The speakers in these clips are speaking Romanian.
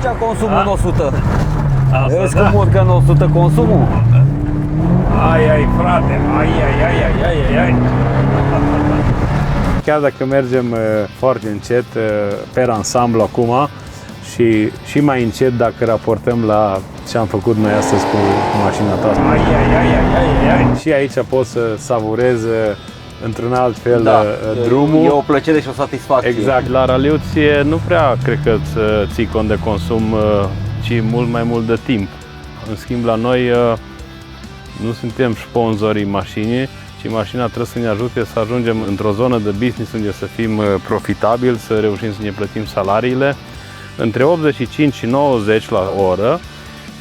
aici consumul în 100. Asta, Vezi da. cum urcă în 100 consumul? Ai, frate, ai. Chiar dacă mergem foarte încet, per ansamblu acum, și mai încet dacă raportăm la ce am făcut noi astăzi cu mașina ta. Ai. Și aici poți să savurezi într-un alt fel drumul. E o plăcere și o satisfacție. Exact. La raliu nu prea cred că ții cont de consum, ci mult mai mult de timp. În schimb, la noi nu suntem sponsorii mașinii, ci mașina trebuie să ne ajute să ajungem într-o zonă de business unde să fim profitabili, să reușim să ne plătim salariile. Între 85 și 90 la oră,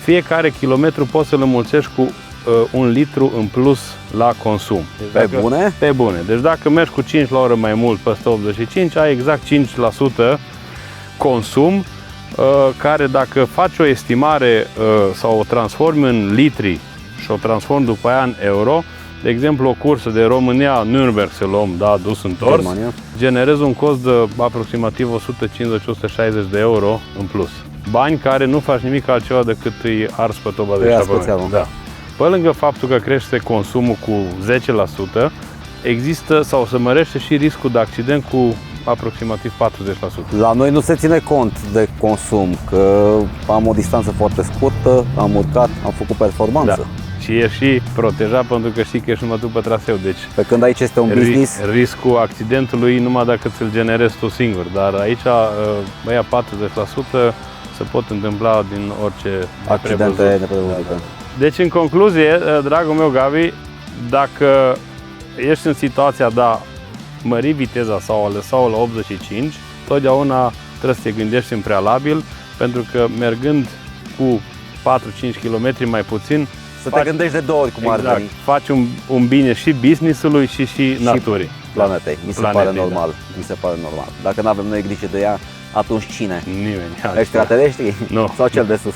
fiecare kilometru poți să-l înmulțești cu 1 litru în plus la consum. Pe bune? Pe bune. Deci dacă mergi cu 5 la oră mai mult peste 85, ai exact 5% consum, care dacă faci o estimare sau o transformi în litri și o transformi după aia în euro, de exemplu o cursă de România-Nürnberg să luăm, da, dus întors, Germania, generezi un cost de aproximativ 150-160 de euro în plus. Bani care nu faci nimic altceva decât îi arzi pe toba de eșapament. Da. Pe lângă faptul că crește consumul cu 10%, există sau se mărește și riscul de accident cu aproximativ 40%. la noi nu se ține cont de consum, că am o distanță foarte scurtă, am urcat, am făcut performanță. Da. Și e și protejat pentru că știi că ești numai tu pe traseu. Deci Pe când aici este un business. Riscul accidentului numai dacă ți-l generezi tu singur, dar aici băia 40% se pot întâmpla din orice Accidente neprevăzute. Deci, în concluzie, dragul meu Gabi, dacă ești în situația de a mări viteza sau a lăsa-o la 85, totdeauna trebuie să te gândești în prealabil, pentru că mergând cu 4-5 km mai puțin, Să te gândești de două ori cum ar veni. faci un bine și business-ului și naturii. Planetei. Mi se pare normal. Mi se pare normal. Dacă nu avem noi grijă de ea, atunci cine? Nimeni. Extraterestrii? Nu. Sau cel de sus?